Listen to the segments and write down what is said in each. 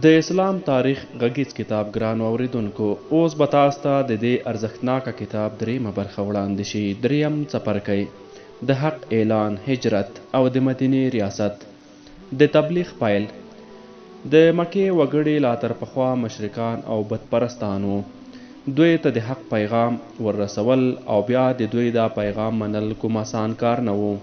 د اسلام تاریخ غږیز کتاب ګرانو اوریدونکو، اوس به تاسو ته د دې ارزښتناکه کتاب دریمه برخه وړاندې شي. دریم څپرکی د حق اعلان، هجرت او د مدینې ریاست. د تبلیغ پیل. د مکې وګړي لا تر پخوا مشرکان او بتپرستانو. دوی ته د حق پیغام وررسول او بیا د دوی دا پیغام منل کوم آسان کار نه و.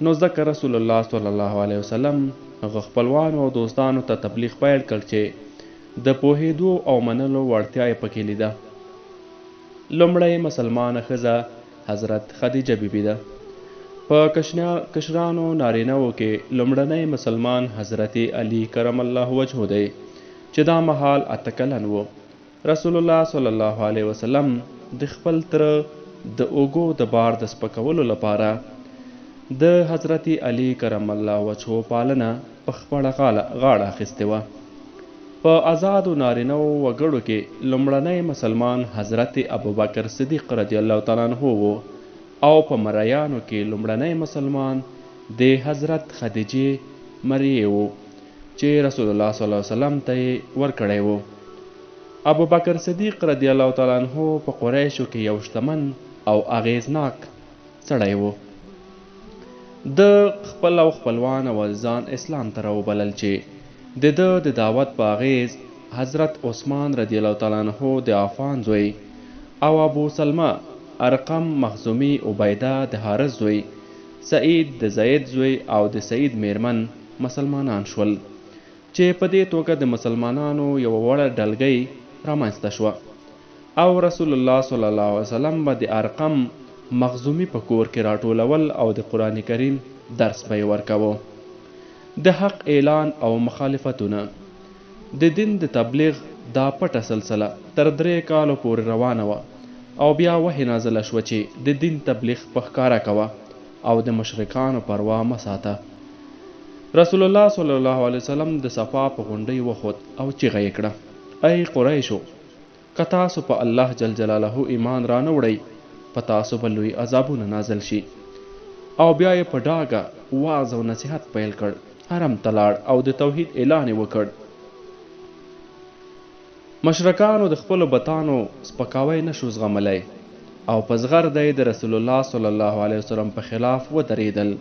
نو ځکه رسول الله صلی الله علیه وسلم هغه خپلوانو او دوستانو ته تبلیغ پیل کړ چې د پوهېدو او منلو وړتیا یې پکې لیده. لومړی مسلمانه ښځه حضرت خدیجه بیبي ده. په کشرانو نارینه‌وو کې لومړنی مسلمان حضرت علی کرم الله وجهه دی چې دا مهال 8 کلن و. رسول الله صلی الله علیه وسلم د خپل تره د اوږو د بار د سپکولو لپاره د حضرت علی کرم الله وجهه پالنه په خپله غاړه اخیستې وه. په آزادو نارینه‌و وګړو کې لومړنی مسلمان حضرت ابوبکر صدیق رضی الله تعالی عنه و او په مریانو کې لومړنی مسلمان د حضرت خدیجې مریې و چې رسول الله صلی الله علیه وسلم ته یې ورکړی و. ابوبکر صدیق رضی الله تعالی عنه په قریشو کې یو شتمن او اغیزناک سړی و. د خپل او خپلوان او ځان اسلام ته راوبلل چې د ده د دعوت په اغیز حضرت عثمان رضی الله تعالی عنه د عفان زوی او ابو سلمه ارقم مخزومی عبیده د حارث زوی، سعید د زید زوی او د سعید میرمن مسلمانان شول چې په دې توګه د مسلمانانو یوه وړه ډلګۍ رامنځته شوه او رسول الله صلی الله علیه وسلم به د ارقم مخزومی په کور کې راټولول او د قرآن کریم درس به یې ورکوه. د حق اعلان او مخالفتونه. د دین د تبلیغ دا پټه سلسله تر 3 کالو پورې روانه وه او بیا وحی نازله شوه چې د دین تبلیغ په ښکاره کوه او د مشرکانو پروا مه ساته. رسول الله صلی الله علیه وسلم د صفا په غونډۍ وخوت او چیغه یې کړه: ای قریشو، که تاسو په الله جل جلاله ایمان را نه وړئ، په تاسو به لوی عذابونه نازل شي. او بیا یې په ډاګه واعظ او نصیحت پیل کړ. حرم ته لاړ او د توحید اعلان یې وکړ. مشرکانو د خپلو بتانو سپکاوی نشو زغملی او په زغرده یې د رسول الله صلی الله علیه وسلم په خلاف ودرېدل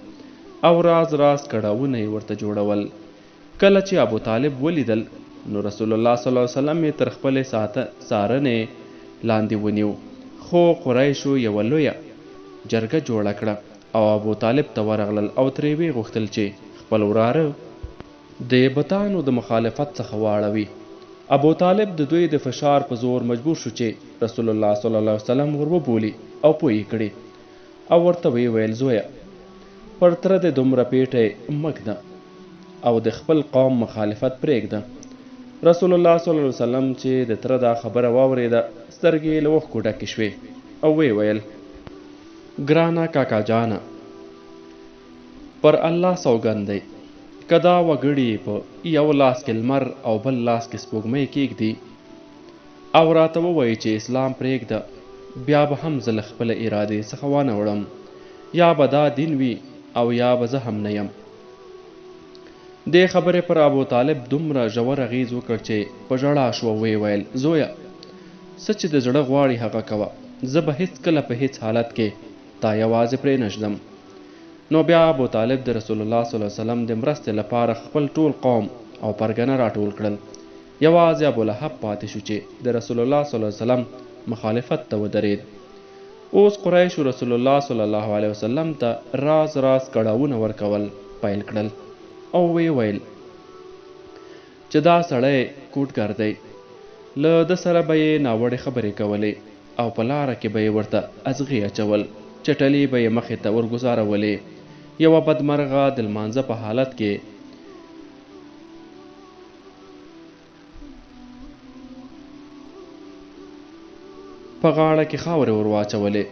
او راز راز کړاوونه یې ورته جوړول. کله چې ابو طالب ولیدل نو رسول الله صلی الله علیه وسلم یې تر خپلې څارنې لاندې ونیو، خو قریشو یوه لویه جرګه جوړه کړه او ابو طالب ته ورغلل او ترې ویې غوښتل چې خپل وراره د بتانو د مخالفت څخه واړوي. ابو طالب د دوی د فشار په زور مجبور شو چې رسول الله صلی الله علیه وسلم ور وبولي او پوه یې کړي او ورته ویې ویل: زویه، پر تره د دومره پیټی مږده او د خپل قوم مخالفت پرېږده. رسول الله صلی الله علیه وسلم چې د تره دا خبره واورېده، سترګې له اوښکو ډکې شوې او ویې ویل: ګرانه کاکا جانه، پر الله سوګند دی، که دا وګړي په یو لاس کې لمر او بل لاس کې سپوږمۍ کېږدي او راته ووایي چې اسلام پرېږده، بیا به هم زه له خپله ارادې څخه وانه وړم، یا به دا دین وي او یا به زه هم نه یم. دې خبرې پر ابو طالب دومره ژور اغېز وکړ چې په ژړا شو او ویې ویل: زویه، څه چې د زړه غواړي هغه کوه، زه به هیڅکله په هیڅ حالت کې تا یوازې پرې نږدم. نو بیا ابو طالب د رسول الله صلی الله علیه وسلم د مرستې لپاره خپل ټول قوم او پرګنه راټول کړل. یوازې ابولهب پاتې شو چې د رسول الله صلی الله علیه وسلم مخالفت ته ودرېد. اوس قریشو رسول الله صلی الله علیه وسلم ته راز راز کړاوونه ورکول پیل کړل او ویې ویل چې دا سړی کوټګر دی، له ده سره به یې ناوړې خبرې کولې او په لاره کې به یې ورته ازغې اچول، چټلې به یې مخې ته ورګزارولې. یوه بدمرغه د لمانځه په حالت کې په غاړه کې خاورې ور واچولې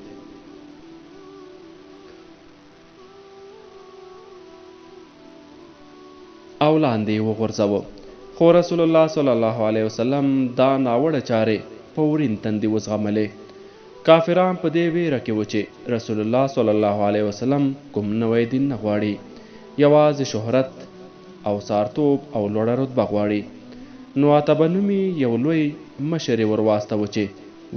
او لاندې یې وغورځوه. خو رسول الله صلی الله علیه وسلم دا ناوړه چارې په ورین تندي وزغملې. کافران په دې ویره کې و چې رسول الله صلی الله علیه وسلم کوم نوی دین نه غواړي، یوازې شهرت او سارتوب او لوړه رتبه غواړي. نو عتبه نومي یو لوی مشر یې ور واستاوه چې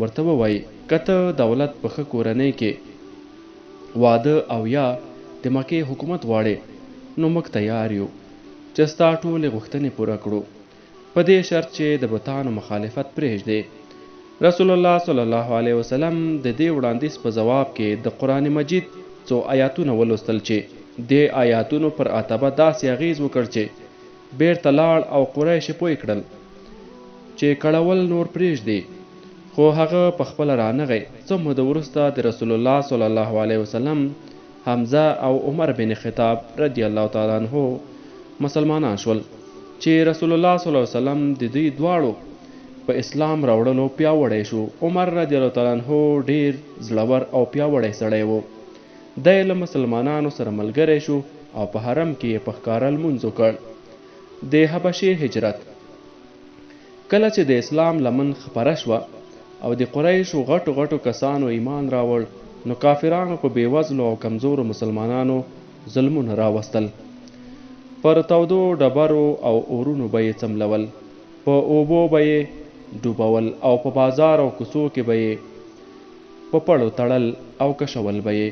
ورته ووایي که ته دولت په ښه کورنۍ کې واده او یا د مکې حکومت غواړې نو موږ تیار یو چې ستا ټولې غوښتنې پوره کړو په دې شرط چې د بتانو مخالفت پرېږدې. رسول الله صلی الله علیه وسلم د دې وړاندیز په جواب کې د قرآن مجید څو آیاتونه ولوستل چې دې آیاتونو پر عتبه داسې اغیز وکړ چې بیرته لاړ او قریش پوه کړل چې کړول نور پرېږدي، خو هغه په خپله رانغی. څه موده وروسته د رسول الله صلی الله علیه وسلم حمزه او عمر بن خطاب رضی الله تعالی عنه مسلمانان شول چې رسول الله صلی الله علیه وسلم د دوی دواړو په اسلام راوړلو پیاوړی شو. عمر رضی الله تعالی عنه ډیر زړور او پیاوړی سړی و. دی له مسلمانانو سره ملګری شو او په حرم کې یې په ښکاره لمونځ وکړ. د حبشې هجرت کله چې د اسلام لمن خپره شوه او د قریشو غټو کسانو ایمان راوړ نو کافرانو په بېوزلو او کمزورو مسلمانانو ظلمونه راوستل. پر تودو ډبرو او اورونو به یې څملول، په اوبو به یې ډوبول او په بازار او کوڅو کې به یې په پړو تړل او کشول به یې.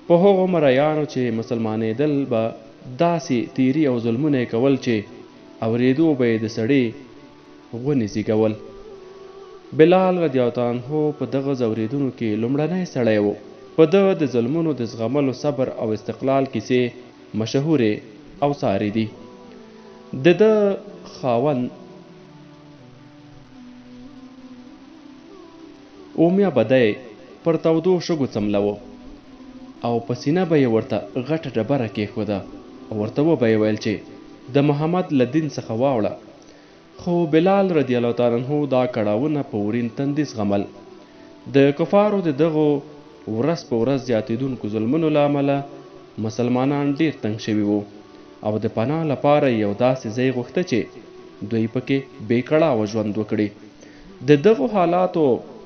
په هغو مریانو چې مسلمانېدل به داسې تیری او ظلمونه یې کول چې اورېدو به یې د سړي غونې زیږول. بلال رضی الله تعالی عنه په دغه ځورېدونو کې لومړنی سړی و. په ده د ظلمونو د زغملو صبر او استقلال کیسې مشهورې او ساری دي. د ده خاوند اومیا بدی پر تودو شګو څملوه او په سینه به یې ورته غټه ډبره کېښوده او ورته وبه یې ویل چې د محمد له دین څخه واوړه. خو بلال رضی الله تعالی عنه دا کړاوونه په ورین تندي زغمل. د کفارو د دغو ورځ په ورځ زیاتېدونکو ظلمونو له امله مسلمانان ډیر تنګ شوي وو او د پناه لپاره یو داسې ځای غوښته چې دوی پکې بې کړاوه ژوند وکړي. د دغو حالاتو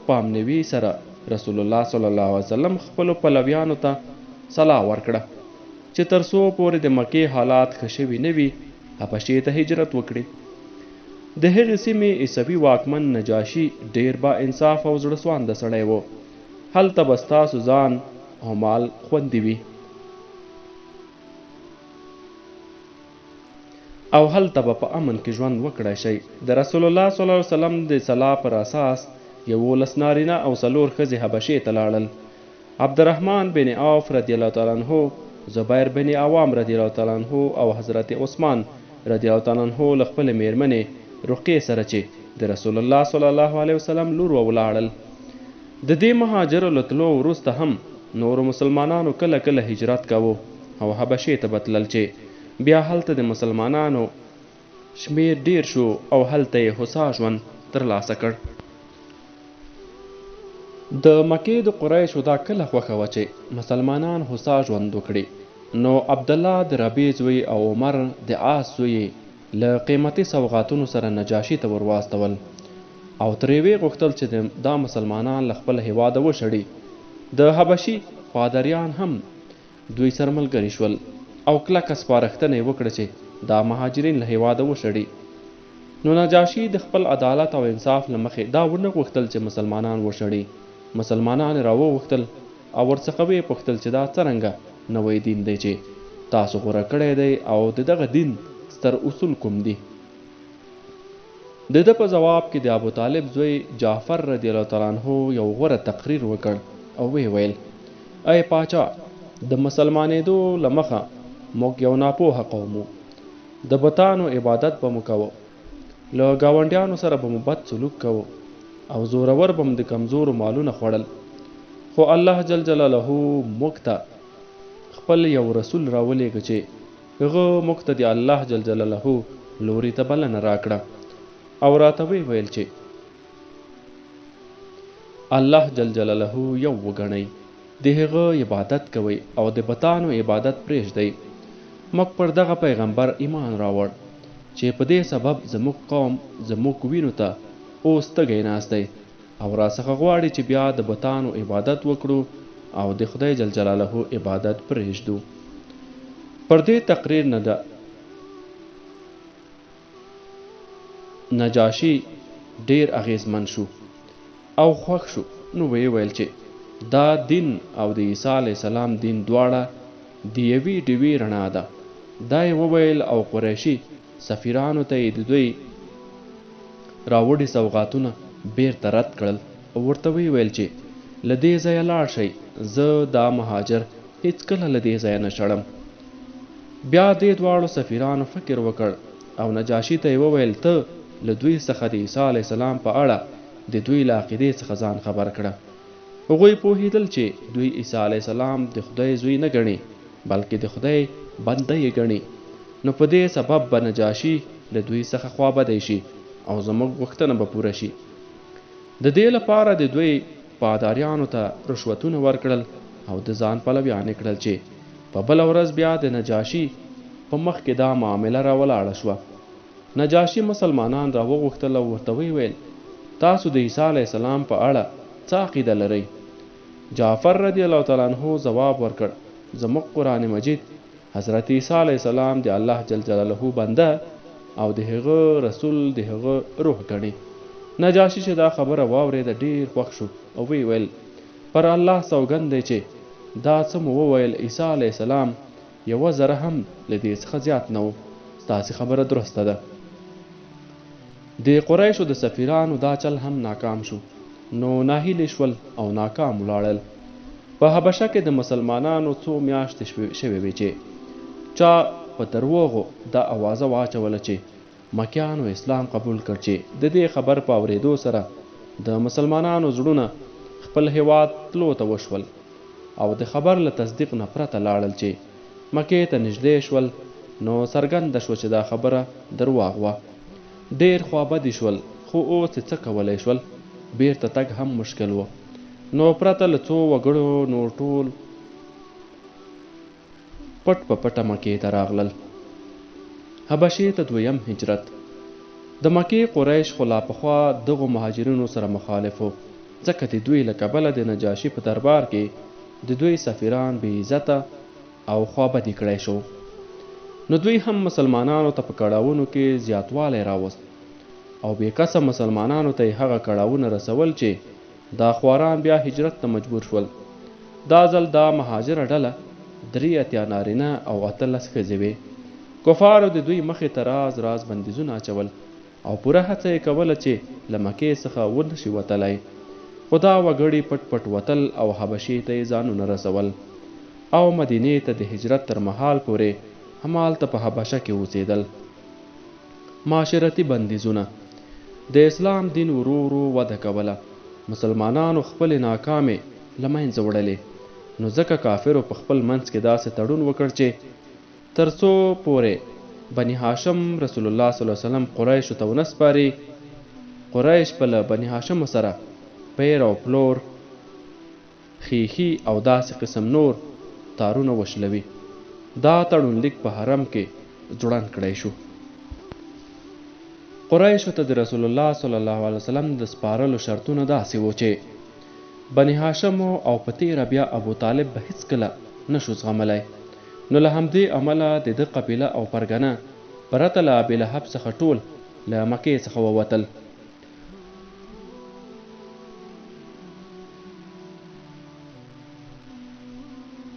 پامنوي سره رسول الله صلی الله علیه وسلم خپلو پلویانو ته صلاح ورکړه چې تر څو پورې د مکې حالات ښه شوي نه وي حبشې ته هجرت وکړي. د هغې سیمې عیسوي واکمن نجاشي ډیر با انصاف او زړه سوانده سړی و. هلته به ستاسو ځان او مال خوندي وي او هلته به په امن کې ژوند وکړی شئ. د رسول الله صلی الله علیه وسلم د صلاح پر اساس 11 نارینه او 4 ښځې حبشې ته لاړل. عبدالرحمن بن عوف رضی الله تعالی عنه، زبیر بن عوام رضی الله تعالی عنه او حضرت عثمان رضی الله تعالی عنه له خپلې میرمنې رقیې سره چې د رسول الله صلی الله علیه وسلم لور ولاړل. د دې مهاجرو له تلو وروسته هم نورو مسلمانانو کله کله هجرت کاوه او حبشې ته به تلل چې بیا هلته د مسلمانانو شمیر ډیر شو او هلته یې هوسا ژوند ترلاسه کړ. د مکې د قریشو دا کله خوښه وه چې مسلمانان هوسا ژوند وکړي. نو عبدالله د ربیع زوی او عمر د عاص زوی له قیمتي سوغاتونو سره نجاشي ته ور واستول او ترې ویې غوښتل چې دا مسلمانان له خپل هیواده وشړي. د حبشي پادریان هم دوی سره ملګري شول او کلکه سپارښتنه یې وکړه چې دا مهاجرین له هیواده وشړي. نو نجاشي د خپل عدالت او انصاف له مخې دا ونه غوښتل چې مسلمانان وشړي. مسلمانان را وغوښتل او ورڅخه ویې پوښتل چې دا څرنګه نوی دین دی چې تاسو غوره کړی دی او د دغه دین ستر اصول کوم دي؟ د ده په جواب کې د ابو طالب زوی جعفر رضی الله تعالی عنه یو غوره تقریر وکړ او ویې ویل: ای پاچا، د مسلمانېدو له مخه موږ یو ناپوهه قوم وو. د بتانو عبادت به مو کوو، له ګاونډیانو سره به مو بد سلوک کوو او زورور به د کمزورو مالونه خوړل. خو الله جل جلاله موږ ته خپل یو رسول راولېږه چې هغه موږ ته د الله جل جلاله لوري ته بلنه راکړه او راته ویې ویل چې الله جل جلاله یو وګڼئ، د هغه عبادت کوئ او د بتانو عبادت پرېږدئ. موږ پر دغه پیغمبر ایمان راوړ چې په دې سبب زموږ قوم زموږ وینو ته اوس تږی ناست دی او راڅخه غواړي چې بیا د بتانو عبادت وکړو او د خدای جل جلاله عبادت پرېږدو. پر دې تقریر نه ده نجاشي ډیر اغیزمن شو او خوښ شو. نو ویې ویل چې دا دین او د عیسی علیه السلام دین دواړه د یوې ډیوې رڼا ده. دا یې وویل او قریشي سفیرانو ته یې د دوی راوړي سوغاتونه بیرته رد کړل او ورته ویې ویل چې له دې ځایه لاړ شئ، زه دا مهاجر هیڅکله له دې ځایه نه شړم. بیا دې دواړو سفیرانو فکر وکړ او نجاشي ته یې وویل ته له دوی څخه د عیسی علیه السلام په اړه د دوی له عقیدې څخه ځان خبر کړه. هغوی پوهېدل چې دوی عیسی علیه السلام د خدای زوی نه ګڼي بلکې د خدای بنده یې ګڼي. نو په دې سبب به نجاشي له دوی څخه خوابدی شي او زموږ غوښتنه به پوره شي. د دې لپاره د دوی پاداریانو ته رشوتونه ورکړل او د ځان پلویان یې کړل چې په بله ورځ بیا د نجاشي په مخ کې دا معامله راولاړه شوه. نجاشي مسلمانان را وغوښتل او ورته ویل تاسو د عیسی علیه السلام په اړه څه عقیده لرئ؟ جعفر رضی الله تعالی عنه ځواب ورکړ زموږ قرآن مجید حضرت عیسی علیه السلام د الله جل جلاله بنده او د هغه رسول د هغه روح ګڼي. نجاشي چې دا خبره واورېده ډیر خوښ شو او وی ویل پر الله سوګند دی چې دا څه مو وویل عیسی علیه السلام یوه ذره هم له دې څخه زیات نه و، ستاسې خبره درسته ده. د قریشو د سفیرانو دا چل هم ناکام شو، نو ناهیلې شول او ناکام ولاړل. په حبشه کې د مسلمانانو څو میاشتې شوې وې چې چا په دروغو دا اوازه واچوله چې مکیانو اسلام قبول کړ چې د دې خبر په اورېدو سره د مسلمانانو زړونه خپل هیواد تلو ته وشول او د خبر له تصدیق نه پرته لاړل چې مکې ته نږدې شول. نو څرګنده شوه چې دا خبره درواغ وه. ډیر خوابدي شول، خو اوس څه کولی شول؟ بیرته تګ هم مشکل و. نو پرته له څو وګړو نور ټول پټ په پټه مکې ته راغلل. حبشې ته دویم هجرت. د مکې قریش خو لا پخوا دغو مهاجرینو سره مخالف و، ځکه د دوی له کبله د نجاشي په دربار کې د دوی سفیران بې عزته او خوابدي کړی شو. نو دوی هم مسلمانانو ته په کړاوونو کې زیاتوالی راوست او بې کسه مسلمانانو ته یې هغه کړاوونه رسول چې دا خواران بیا هجرت ته مجبور شول. دا ځل دا مهاجره ډله 83 نارینه او 18 ښځې وې. کفارو د دوی مخې ته راز راز بندیزونه اچول او پوره هڅه یې کوله چې له مکې څخه ونشي وتلی، خو دا وګړي پټ پټ وتل او حبشې ته یې ځانونه رسول او مدینې ته د هجرت تر مهال پورې همالته په حبشه کې اوسېدل. معاشرتي بندیزونه. د اسلام دین ورو ورو وده کوله. مسلمانانو خپلې ناکامې له منځه وړلې، نو ځکه کافرو په خپل منځ کې داسې تړون وکړ چې تر څو پورې بني هاشم رسول الله صلی الله علیه وسلم قریشو ته ونه سپاري، قریش به له بني هاشم سره پیر او پلور، خیخي او داسې قسم نور تارونه وشلوي. دا تړون لیک په حرم کې ځوړند کړی شو. قریشو ته د رسول الله صلی الله علیه وسلم د سپارلو شرطونه داسې وو چې بني هاشم او په تیره بیا ابو طالب به هیڅکله نشو زغملی. نو له همدې امله د ده قبیله او پرګنه پرته له ابي لهب څخه ټول له مکې څخه ووتل.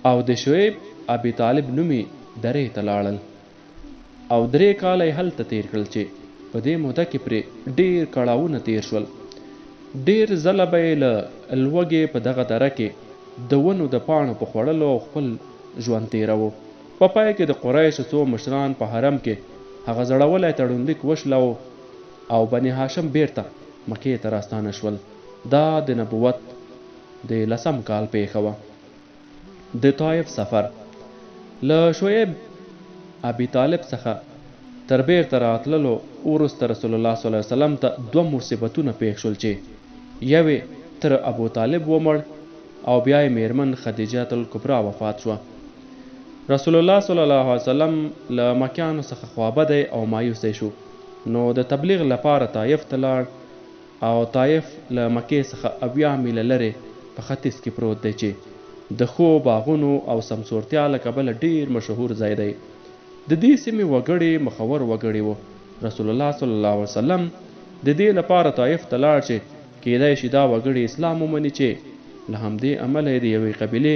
او د شعیب ابي طالب نومي درې ته لاړل او 3 کاله یې هلته تیر کړل چې په دې موده کې پرې ډیر کړاوونه تیر شول. ډیر ځله به یې له لوږې په دغه دره کې د ونو د پاڼو په خوړلو او خپل ژوند تیروه. په پای کې د قریشو څو مشران په حرم کې هغه زړولی تړونلیک وشلوه او بني هاشم بیرته مکې ته راستانه شول. دا د نبوت د 10 کال پیښه وه. د طائف سفر. له شعیب ابي طالب څخه تر بیرته راتللو وروسته رسول الله صلی الله علیه وسلم ته 2 مصیبتونه پیښ شول چې یوې تر ابو طالب ومړ او بیا یې میرمن خدیجه الکبرا وفات شوه. رسول الله صلی الله علیه وسلم له مکیانو څخه خوابدی او مایوسی شو، نو د تبلیغ لپاره طائف ته لاړ او طائف له مکې څخه 80 میله لرې په ختیځ کې پروت دی چې د ښو باغونو او سمسورتیا له کبله ډیر مشهور ځای دی. د دې سیمې وګړي مخور وګړي وو رسول الله صلی الله علیه وسلم د دې لپاره طایف ته لاړ چې کیدای شي دا وګړي اسلام ومني چې له همدې امله یې د یوې قبیلې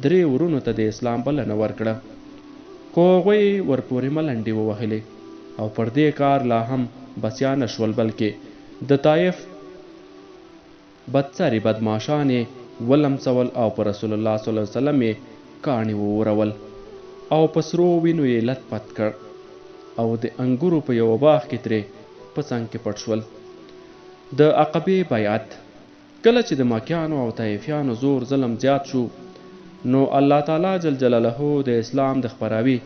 3 ورونو ته د اسلام بلنه ورکړه، خو هغوی ورپورې ملنډې ووهلې او پر دې کار لا هم بسیان شول، بلکې د طایف بدسري بدماشان یې ولمسول او پر رسول الله صلی الله علیه وسلم یې کاڼي وورول او په سرو وینو یې لت پت کړ او د انګورو په یوه باغ کې ترې په څنګ کې پټ شول. د عقبې بیعت. کله چې د مکیانو او طایفیانو زور ظلم زیات شو نو الله تعالی جل جلاله د اسلام د خپراوي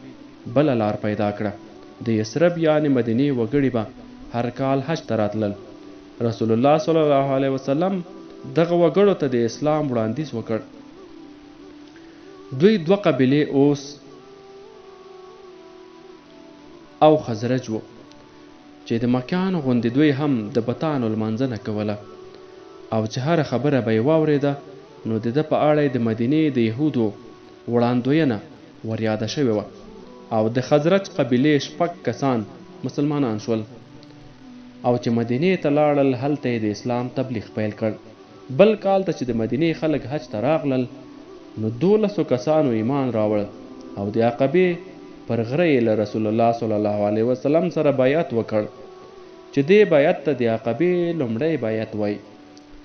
بله لار پیدا کړه. د یثرب یعنې مدینې وګړي به هر کال حج ته راتلل. رسول الله صلی الله علیه وسلم دغه وګړو ته د اسلام وړاندیز وکړ. دوی 2 قبیلې اوس او خزرج وو چې د مکیانو غوندې دوی هم د بتانو لمانځنه کوله او چې هره خبره به یې واورېده نو د ده په اړه د مدینې د یهودو وړاندوینه وریاده شوې وه او د خزرج قبیلې 6 کسان مسلمانان شول او چې مدینې ته لاړل هلته یې د اسلام تبلیغ پیل کړ. بل کال ته چې د مدینې خلک حج ته راغلل نو 12 کسانو ایمان راوړ او د عقبې پر غره یې له رسول الله صلی الله علیه وسلم سره بیعت وکړ چې دې بیعت ته د عقبې لومړی بیعت وای.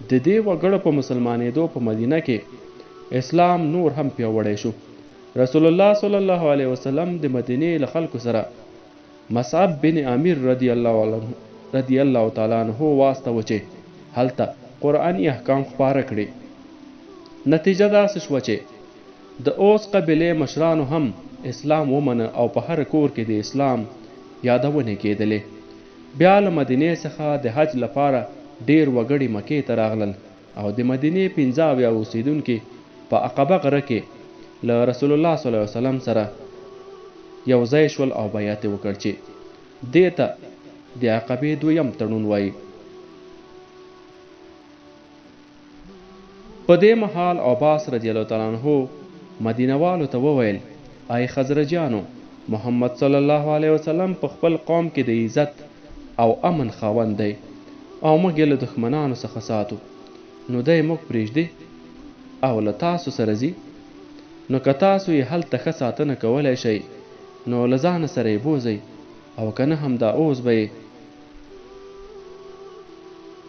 د دې وګړو په مسلمانېدو په مدینه کې اسلام نور هم پیاوړی شو. رسول الله صلی الله علیه وسلم د مدینې له خلکو سره مصعب بن امیر رضی الله تعالی عنه واستوه چې هلته قرآني احکام خپاره کړي. نتیجه داسې شوه چې د اوس قبیلې مشرانو هم اسلام ومنه او په هر کور کې د اسلام یادونې کېدلې. بیا له مدینې څخه د حج لپاره ډیر وګړي مکې ته راغلل او د مدینې 15 اوسیدونکي په عقبه غره کې له رسول الله صلی الله علیه وسلم سره یو ځای شول او بیعت یې وکړ چې دې ته د عقبې 2م تړون وایي. په دې مهال عباس رضی الله تعالی عنه مدینه والو ته وویل ای خزرجیانو، محمد صلی الله علیه وسلم په خپل قوم کې د عزت او امن خاوند دی او موږ یې له دښمنانو څخه ساتو، نو دی موږ پرېږدي او له تاسو سره ځي، نو که تاسو یې هلته ښه ساتنه کولی شئ نو له ځانه سره یې بوځئ او که نه هم دا اوس به یې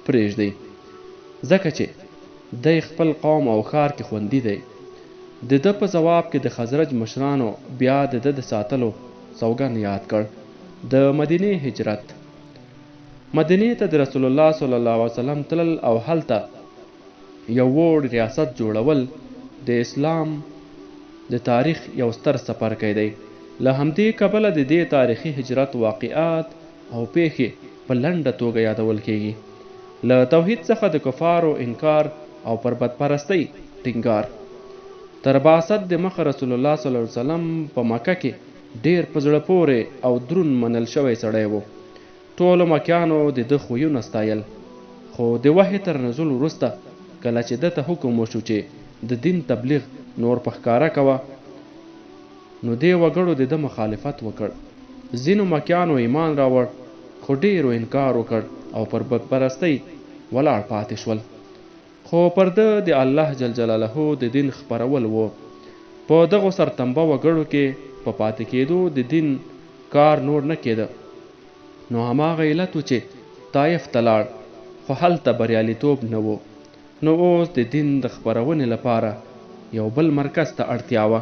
پرېږدئ ځکه چې دی خپل قوم او ښار کې خوندي دی. د ده په ځواب کې د خزرج مشرانو بیا د ده د ساتلو سوګند یاد کړ. د مدینې هجرت. مدینې ته د رسول الله صلی الله علیه وسلم تلل او هلته یو وړ ریاست جوړول د اسلام د تاریخ یو ستر څپرکی دی. له همدې کبله د دې تاریخي هجرت واقعات او پیښې په لنډه توګه یادول کیږي. له توحید څخه د کفارو انکار او پر بدپرستۍ ټینګار. تر بعثت د مخه رسول الله صلی الله علیه وسلم په مکه کې ډیر په زړه پورې او دروند منل شوی سړی و. ټولو مکیانو د ده خویونه ستایل، خو د وحی تر نزول وروسته کله چې ده ته حکم وشو چې د دین تبلیغ نور په ښکاره کوه نو دې وګړو د ده مخالفت وکړ. ځینو مکیانو ایمان راوړ خو ډیرو انکار وکړ او پر بدپرستۍ ولاړ پاتې شول. خو پر ده د الله جل جلاله د دین خپرول و. په دغو سرتنبه وګړو کې په پاتې کېدو د دین کار نور نه کېده. نو هماغه علت و چې طایف ته لاړ خو هلته بریالیتوب نه و. نو اوس د دین د خپرونې لپاره یو بل مرکز ته اړتیا وه.